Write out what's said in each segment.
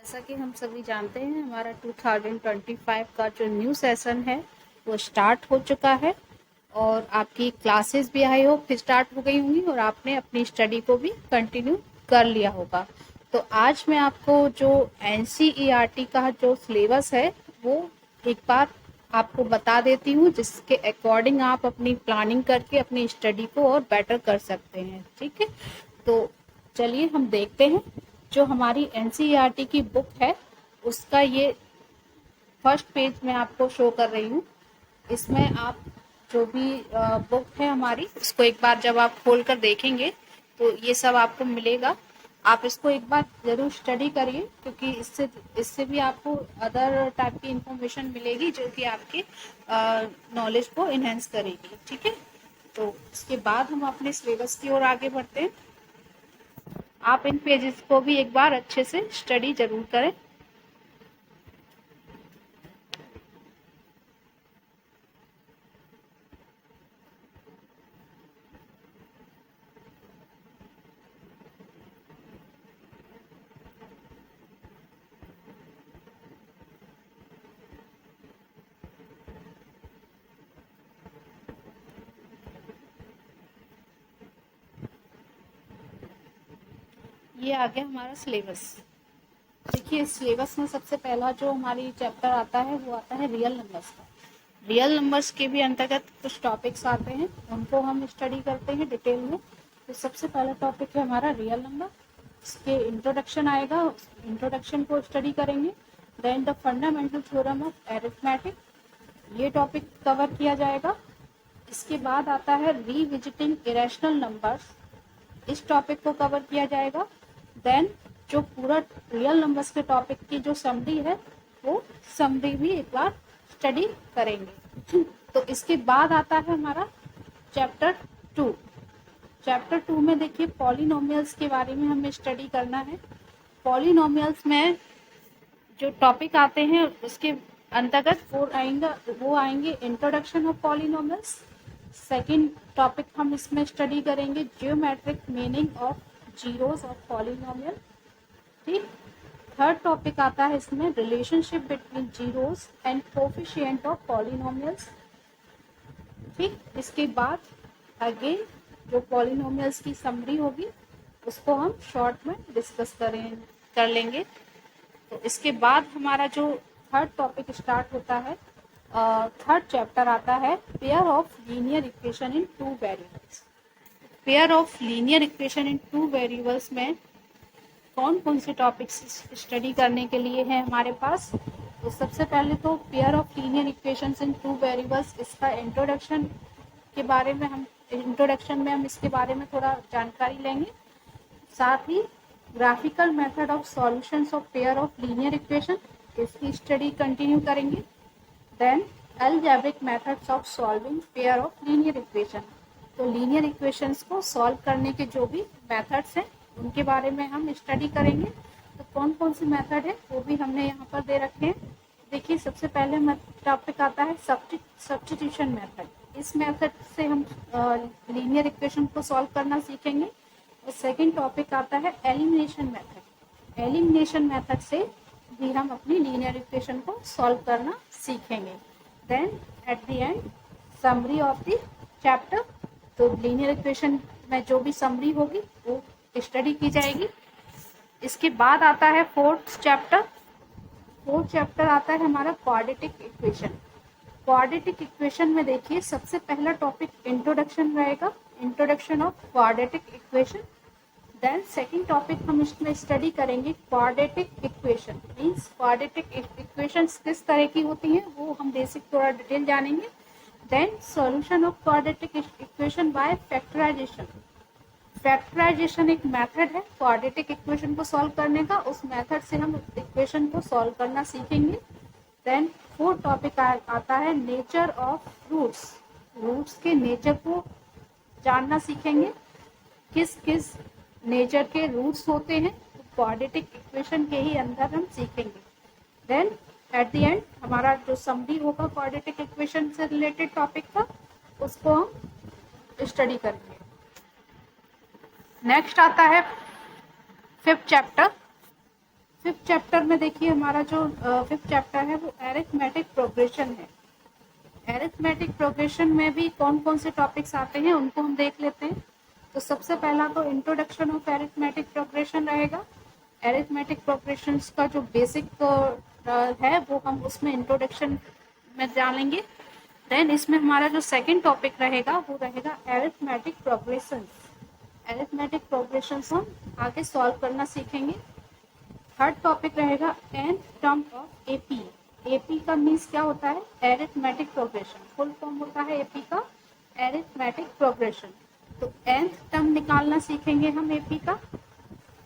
जैसा कि हम सभी जानते हैं, हमारा 2025 का जो न्यू सेशन है वो स्टार्ट हो चुका है और आपकी क्लासेस भी आई होप स्टार्ट हो गई होंगी और आपने अपनी स्टडी को भी कंटिन्यू कर लिया होगा। तो आज मैं आपको जो एनसीईआरटी का जो सिलेबस है वो एक बार आपको बता देती हूँ, जिसके अकॉर्डिंग आप अपनी प्लानिंग करके अपनी स्टडी को और बेटर कर सकते हैं। ठीक है, तो चलिए हम देखते हैं। जो हमारी एनसीईआरटी की बुक है उसका ये फर्स्ट पेज मैं आपको शो कर रही हूँ। इसमें आप जो भी बुक है हमारी उसको एक बार जब आप खोल कर देखेंगे तो ये सब आपको मिलेगा। आप इसको एक बार जरूर स्टडी करिए, क्योंकि इससे इससे भी आपको अदर टाइप की इंफॉर्मेशन मिलेगी जो कि आपके नॉलेज को इन्हेंस करेगी। ठीक है, तो इसके बाद हम अपने सिलेबस की ओर आगे बढ़ते हैं। आप इन पेजेस को भी एक बार अच्छे से स्टडी जरूर करें। ये आ गया हमारा सिलेबस। देखिए, सिलेबस में सबसे पहला जो हमारी चैप्टर आता है वो आता है रियल नंबर्स का। रियल नंबर्स के भी अंतर्गत कुछ टॉपिक्स आते हैं, उनको हम स्टडी करते हैं डिटेल में। तो सबसे पहला टॉपिक है हमारा रियल नंबर। इसके इंट्रोडक्शन आएगा, इंट्रोडक्शन को स्टडी करेंगे। Then the fundamental theorem of arithmetic, ये टॉपिक कवर किया जाएगा। इसके बाद आता है रीविजिटिंग इरेशनल नंबर्स, इस टॉपिक को कवर किया जाएगा। देन जो पूरा रियल नंबर्स के टॉपिक की जो समरी है वो समरी भी एक बार स्टडी करेंगे। तो इसके बाद आता है हमारा चैप्टर 2। चैप्टर 2 में देखिए पॉलिनोमियल्स के बारे में हमें स्टडी करना है। पॉलिनोमियल्स में जो टॉपिक आते हैं उसके अंतर्गत वो आएंगे introduction of polynomials. Second topic हम इसमें स्टडी करेंगे geometric meaning of zeros of polynomial. ठीक, थर्ड टॉपिक आता है इसमें relationship between zeros and coefficient of polynomials. ठीक, इसके बाद अगेन जो पॉलिनोमियल्स की समरी होगी उसको हम शॉर्ट में डिस्कस कर लेंगे। तो इसके बाद हमारा जो थर्ड टॉपिक स्टार्ट होता है, थर्ड चैप्टर आता है pair of linear equation in two variables. Pair of linear equation in two variables में कौन कौन से टॉपिक्स स्टडी करने के लिए हैं हमारे पास। तो सबसे पहले तो pair of linear equations in two variables, इसका इंट्रोडक्शन में हम इसके बारे में थोड़ा जानकारी लेंगे। साथ ही graphical method of solutions of pair of linear equation, इसकी स्टडी कंटिन्यू करेंगे। Then algebraic methods of solving pair of linear equation, तो लीनियर इक्वेशंस को सॉल्व करने के जो भी मेथड्स हैं उनके बारे में हम स्टडी करेंगे। तो कौन कौन से मेथड है वो भी हमने यहाँ पर दे रखे हैं। देखिए, सबसे पहले टॉपिक आता है सब्स्टिट्यूशन मेथड। इस मेथड से हम लीनियर इक्वेशन को सॉल्व करना सीखेंगे। और सेकेंड टॉपिक आता है एलिमिनेशन मेथड। एलिमिनेशन मेथड से भी हम अपनी लीनियर इक्वेशन को सॉल्व करना सीखेंगे। Then at the end summary of the chapter, तो लीनियर इक्वेशन में जो भी समरी होगी वो स्टडी की जाएगी। इसके बाद आता है फोर्थ चैप्टर आता है हमारा क्वाड्रेटिक इक्वेशन। क्वाड्रेटिक इक्वेशन में देखिए सबसे पहला टॉपिक इंट्रोडक्शन रहेगा, introduction of quadratic equation. Then second topic हम इसमें स्टडी करेंगे quadratic equation, means quadratic equations किस तरह की होती हैं वो हम बेसिक थोड़ा डिटेल जानेंगे। Then solution of quadratic equation by factorization. Factorization एक मेथड है क्वाड्रेटिक इक्वेशन को सॉल्व करने का, उस मेथड से हम इक्वेशन को सॉल्व करना सीखेंगे। देन फोर्थ टॉपिक आता है नेचर ऑफ रूट्स। रूट्स के नेचर को जानना सीखेंगे, किस किस नेचर के रूट्स होते हैं क्वाड्रेटिक इक्वेशन के ही अंदर हम सीखेंगे। देन एट द एंड हमारा जो समरी होगा क्वाड्रेटिक इक्वेशन से रिलेटेड टॉपिक का, उसको हम स्टडी करेंगे। नेक्स्ट आता है फिफ्थ चैप्टर। फिफ्थ चैप्टर में देखिए हमारा जो फिफ्थ चैप्टर है वो एरिथमेटिक प्रोग्रेशन है। एरिथमेटिक प्रोग्रेशन में भी कौन कौन से टॉपिक्स आते हैं उनको हम देख लेते हैं। तो सबसे पहला तो इंट्रोडक्शन ऑफ एरिथमेटिक प्रोग्रेशन रहेगा। एरिथमेटिक प्रोग्रेशन का जो बेसिक है वो हम उसमें इंट्रोडक्शन में जानेंगे। देन इसमें हमारा जो सेकंड टॉपिक रहेगा वो रहेगा एरिथमेटिक प्रोग्रेशन। एरिथमेटिक प्रोग्रेशन हम आगे सॉल्व करना सीखेंगे। थर्ड टॉपिक रहेगा nth term of AP. AP का मीन्स क्या होता है? Arithmetic progression. फुल फॉर्म होता है एपी का एरिथमेटिक प्रोग्रेशन। तो nth टर्म निकालना सीखेंगे हम एपी का।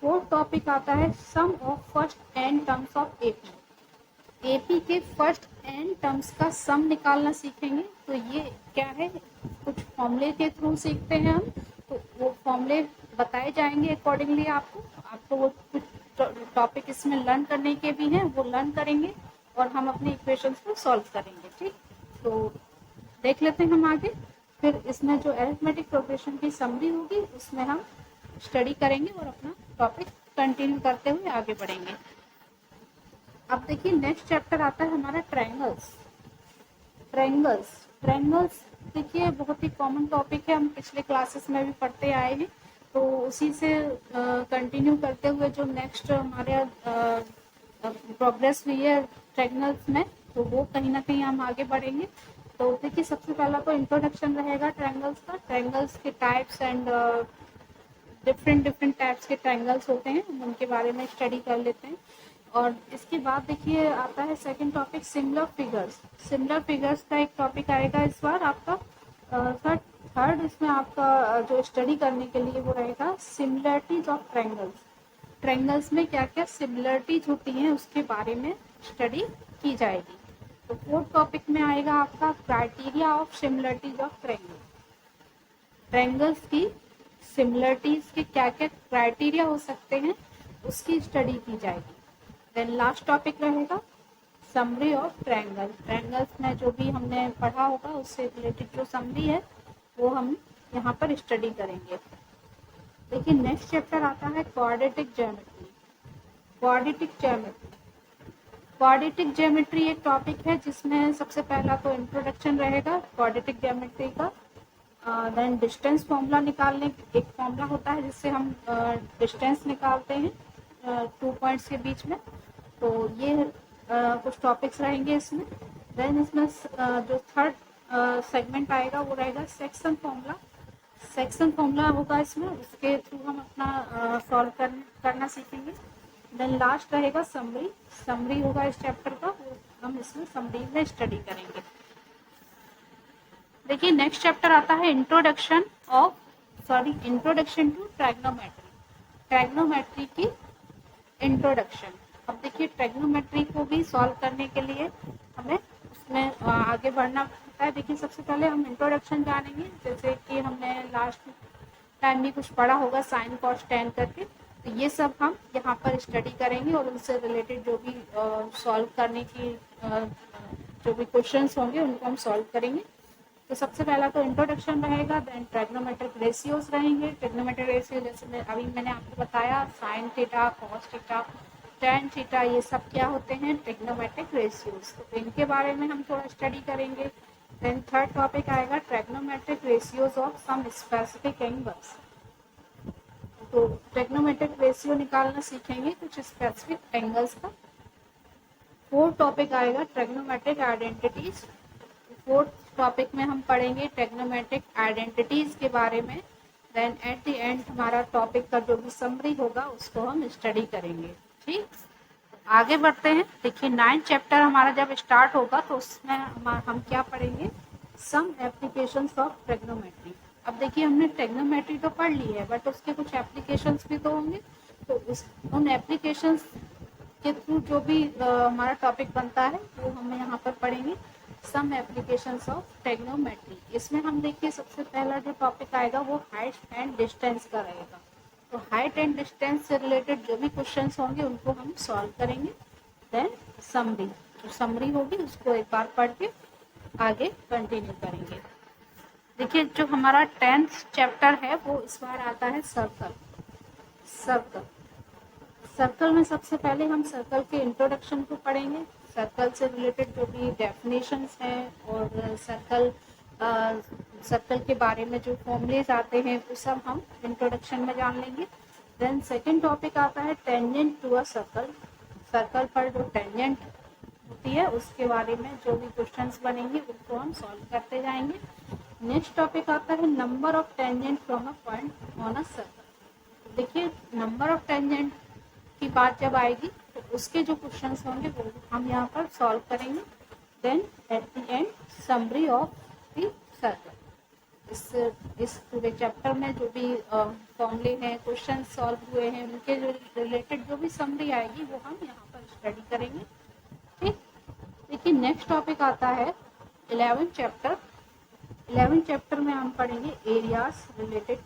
फोर्थ टॉपिक आता है sum of first n terms of AP. AP के फर्स्ट एन टर्म्स का सम निकालना सीखेंगे। तो ये क्या है? कुछ फॉर्मूले के थ्रू सीखते हैं हम। तो वो फॉर्मूले बताए जाएंगे अकॉर्डिंगली आपको वो कुछ टॉपिक इसमें लर्न करने के भी हैं, वो लर्न करेंगे और हम अपने इक्वेशंस को सॉल्व करेंगे। ठीक, तो देख लेते हैं हम आगे। फिर इसमें जो अरिथमेटिक प्रोग्रेशन की समरी होगी उसमें हम स्टडी करेंगे और अपना टॉपिक कंटिन्यू करते हुए आगे बढ़ेंगे। अब देखिए नेक्स्ट चैप्टर आता है हमारा ट्रायंगल्स। ट्रायंगल्स देखिए बहुत ही कॉमन टॉपिक है, हम पिछले क्लासेस में भी पढ़ते आए हैं। तो उसी से कंटिन्यू करते हुए जो नेक्स्ट हमारे प्रोग्रेस हुई है ट्रायंगल्स में, तो वो कहीं ना कहीं हम आगे बढ़ेंगे। तो देखिए सबसे पहला तो इंट्रोडक्शन रहेगा ट्रायंगल्स का। ट्रायंगल्स के टाइप्स एंड डिफरेंट टाइप्स के ट्रायंगल्स होते हैं, हम उनके बारे में स्टडी कर लेते हैं। और इसके बाद देखिए आता है second topic similar figures. Similar figures का एक टॉपिक आएगा इस बार आपका। थर्ड इसमें आपका जो स्टडी करने के लिए वो रहेगा सिमिलरिटीज ऑफ ट्रायंगल्स। ट्रायंगल्स में क्या क्या सिमिलरिटीज होती हैं उसके बारे में स्टडी की जाएगी। तो फोर्थ टॉपिक में आएगा आपका criteria of similarities of triangles. Triangles की सिमिलरिटीज के क्या क्या क्राइटेरिया हो सकते हैं उसकी स्टडी की जाएगी। देन लास्ट टॉपिक रहेगा समरी ऑफ ट्रायंगल। ट्रायंगल्स में जो भी हमने पढ़ा होगा उससे रिलेटेड जो समरी है वो हम यहाँ पर स्टडी करेंगे। देखिए नेक्स्ट चैप्टर आता है क्वाड्रेटिक ज्योमेट्री। क्वाड्रेटिक ज्योमेट्री एक टॉपिक है जिसमें सबसे पहला तो इंट्रोडक्शन रहेगा क्वाड्रेटिक ज्योमेट्री का। देन डिस्टेंस फॉर्मूला निकालने, एक फॉर्मूला होता है जिससे हम डिस्टेंस निकालते हैं 2 पॉइंट्स के बीच में। तो ये कुछ टॉपिक्स रहेंगे इसमें। देन इसमें जो थर्ड सेगमेंट आएगा वो रहेगा सेक्शन फॉर्मूला। सेक्शन फॉर्मूला होगा इसमें, उसके थ्रू हम अपना सॉल्व करना सीखेंगे। देन लास्ट रहेगा समरी होगा इस चैप्टर का, हम इसमें समरी में स्टडी करेंगे। देखिए नेक्स्ट चैप्टर आता है इंट्रोडक्शन टू ट्रायग्नोमेट्री। ट्रायग्नोमेट्री की इंट्रोडक्शन। अब देखिए ट्रायग्नोमेट्री को भी सॉल्व करने के लिए हमें उसमें आगे बढ़ना होता है। देखिए सबसे पहले हम इंट्रोडक्शन जानेंगे, जैसे कि हमने लास्ट टाइम भी कुछ पढ़ा होगा साइन कॉस टेन करके। तो ये सब हम यहाँ पर स्टडी करेंगे और उनसे रिलेटेड जो भी सॉल्व करने की जो भी क्वेश्चंस होंगे उनको हम सॉल्व करेंगे। तो सबसे पहला तो इंट्रोडक्शन रहेगा। देन ट्रायग्नोमेट्रिक रेशियोज रहेंगे। ट्रायग्नोमेट्रिक रेशियो जैसे मैंने आपको बताया sine theta, cos theta, tan theta, ये सब क्या होते हैं? ट्रायग्नोमेट्रिक रेशियोज। तो इनके बारे में हम थोड़ा स्टडी करेंगे। देन थर्ड टॉपिक आएगा trigonometric ratios of some specific angles. तो ट्रायग्नोमेट्रिक रेशियो निकालना सीखेंगे कुछ स्पेसिफिक एंगल्स का। फोर्थ टॉपिक आएगा ट्रायग्नोमेट्रिक आइडेंटिटीज। फोर्थ टॉपिक में हम पढ़ेंगे ट्रायग्नोमेट्रिक आइडेंटिटीज के बारे में। देन एट द एंड हमारा टॉपिक का जो भी समरी होगा उसको हम स्टडी करेंगे। ठीक, आगे बढ़ते हैं। देखिए 9th चैप्टर हमारा जब स्टार्ट होगा तो उसमें हम क्या पढ़ेंगे? Some applications of trigonometry. अब देखिए हमने ट्रायग्नोमेट्री तो पढ़ ली है बट उसके कुछ एप्लीकेशंस भी तो होंगे। तो उन एप्लीकेशंस के थ्रू जो भी हमारा टॉपिक बनता है वो हम यहाँ पर पढ़ेंगे। Some applications of trigonometry. इसमें हम देखिए सबसे पहला जो टॉपिक आएगा वो हाइट एंड डिस्टेंस का रहेगा। तो हाइट एंड डिस्टेंस से रिलेटेड जो भी क्वेश्चंस होंगे उनको हम सॉल्व करेंगे। देन समरी, जो समरी होगी उसको एक बार पढ़ के आगे कंटिन्यू करेंगे। देखिए जो हमारा 10th चैप्टर है वो इस बार आता है सर्कल। सर्कल में सबसे पहले हम सर्कल के इंट्रोडक्शन को पढ़ेंगे, सर्कल से रिलेटेड जो भी डेफिनेशंस हैं और सर्कल के बारे में जो फॉर्मूलेज आते हैं वो सब हम इंट्रोडक्शन में जान लेंगे। देन सेकंड टॉपिक आता है tangent to a circle, circle पर जो टेंजेंट होती है उसके बारे में जो भी क्वेश्चंस बनेंगे उनको हम सॉल्व करते जाएंगे। नेक्स्ट टॉपिक आता है number of tangent from a point on a circle. देखिए नंबर ऑफ टेंजेंट की बात जब आएगी तो उसके जो क्वेश्चंस होंगे वो हम यहाँ पर सॉल्व करेंगे। Then at the end summary of the circle. इस पूरे चैप्टर में जो भी फॉर्मूले हैं, क्वेश्चन सॉल्व हुए हैं, उनके जो रिलेटेड जो भी समरी आएगी वो हम यहाँ पर स्टडी करेंगे। ठीक, देखिए नेक्स्ट टॉपिक आता है 11th चैप्टर। 11th चैप्टर में हम पढ़ेंगे areas related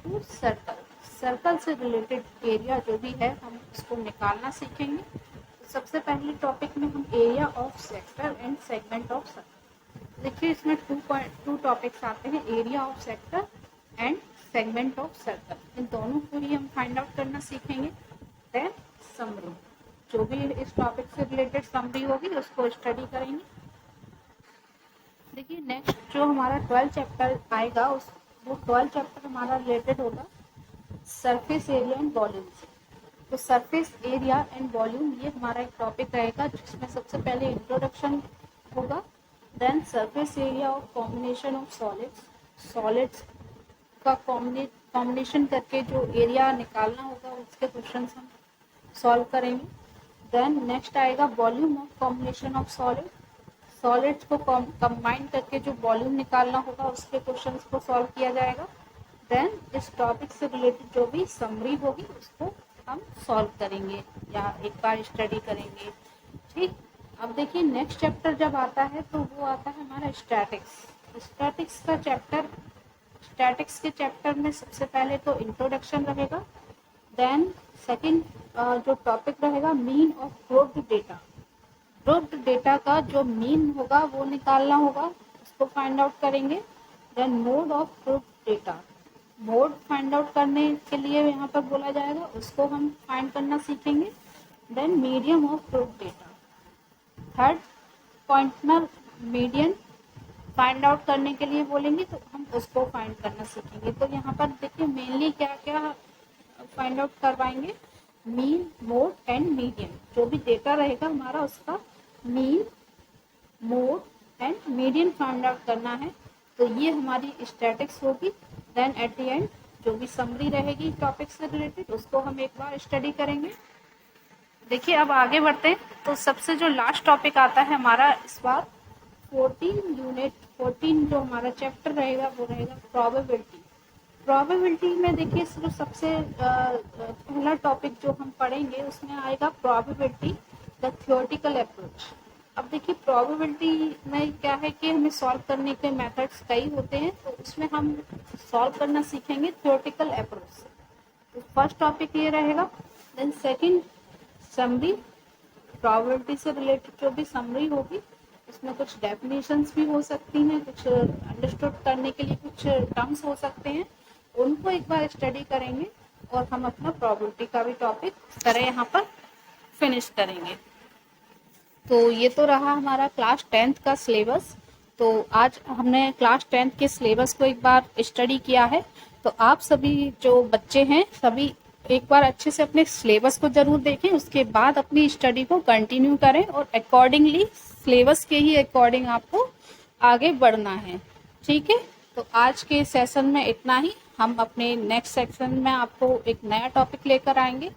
to circle. Circle से रिलेटेड एरिया जो भी है हम उसको निकालना सीखेंगे। तो सबसे पहले टॉपिक में हम area of sector and segment of circle. देखिए इसमें टू टॉपिक्स आते हैं, area of sector and segment of circle. इन दोनों को ही हम फाइंड आउट करना सीखेंगे। देन समरी, जो भी इस टॉपिक से रिलेटेड समरी होगी उसको स्टडी करेंगे। देखिए नेक्स्ट जो हमारा 12th चैप्टर आएगा वो 12th चैप्टर हमारा रिलेटेड होगा सरफेस एरिया एंड वॉल्यूम से। तो सरफेस एरिया एंड वॉल्यूम ये हमारा एक टॉपिक रहेगा जिसमें सबसे पहले इंट्रोडक्शन होगा। Then surface area of combination of solids का कॉम्बिनेशन करके जो एरिया निकालना होगा उसके क्वेश्चन हम सॉल्व करेंगे। देन नेक्स्ट आएगा volume of combination of solids को कंबाइन करके जो वॉल्यूम निकालना होगा उसके क्वेश्चंस को सॉल्व किया जाएगा। देन इस टॉपिक से रिलेटेड जो भी समरी होगी उसको हम सॉल्व करेंगे या एक बार स्टडी करेंगे। ठीक, अब देखिए नेक्स्ट चैप्टर जब आता है तो वो आता है हमारा स्टैटिक्स का चैप्टर। स्टैटिक्स के चैप्टर में सबसे पहले तो इंट्रोडक्शन रहेगा। देन सेकंड जो टॉपिक रहेगा मीन ऑफ ग्रुप्ड डेटा का जो मीन होगा वो निकालना होगा, उसको फाइंड आउट करेंगे। Then mode of grouped data, mode find out करने के लिए यहाँ पर बोला जाएगा, उसको हम फाइंड करना सीखेंगे। Then medium of grouped data, third पॉइंटनर मीडियन फाइंड आउट करने के लिए बोलेंगे तो हम उसको फाइंड करना सीखेंगे। तो यहाँ पर देखिए मेनली क्या क्या फाइंड आउट करवाएंगे, मीन, मोड एंड मीडियन। जो भी डेटा रहेगा हमारा उसका mean, mode and median find out करना है। तो ये हमारी स्टैटिक्स होगी। देन एट द एंड जो भी समरी रहेगी टॉपिक से रिलेटेड उसको हम एक बार स्टडी करेंगे। देखिए अब आगे बढ़ते हैं तो सबसे जो लास्ट टॉपिक आता है हमारा इस बार 14 जो हमारा चैप्टर रहेगा वो रहेगा प्रोबेबिलिटी में देखिए जो सबसे पहला टॉपिक जो हम पढ़ेंगे उसमें आएगा प्रोबेबिलिटी द थ्योरेटिकल अप्रोच। अब देखिए प्रोबेबिलिटी में क्या है कि हमें सॉल्व करने के मेथड्स कई होते हैं, तो उसमें हम सॉल्व करना सीखेंगे थ्योरेटिकल अप्रोच से। तो फर्स्ट टॉपिक ये रहेगा। देन सेकंड समरी, प्रोबेबिलिटी से रिलेटेड जो भी समरी होगी उसमें कुछ डेफिनेशंस भी हो सकती हैं, कुछ अंडरस्टूड करने के लिए कुछ टर्म्स हो सकते हैं, उनको एक बार स्टडी करेंगे और हम अपना प्रोबेबिलिटी का भी टॉपिक तरह यहाँ पर फिनिश करेंगे। तो ये तो रहा हमारा क्लास 10th का सिलेबस। तो आज हमने क्लास 10th के सिलेबस को एक बार स्टडी किया है। तो आप सभी जो बच्चे हैं सभी एक बार अच्छे से अपने सिलेबस को जरूर देखें, उसके बाद अपनी स्टडी को कंटिन्यू करें और अकॉर्डिंगली सिलेबस के ही अकॉर्डिंग आपको आगे बढ़ना है। ठीक है, तो आज के सेशन में इतना ही। हम अपने नेक्स्ट सेक्शन में आपको एक नया टॉपिक लेकर आएंगे।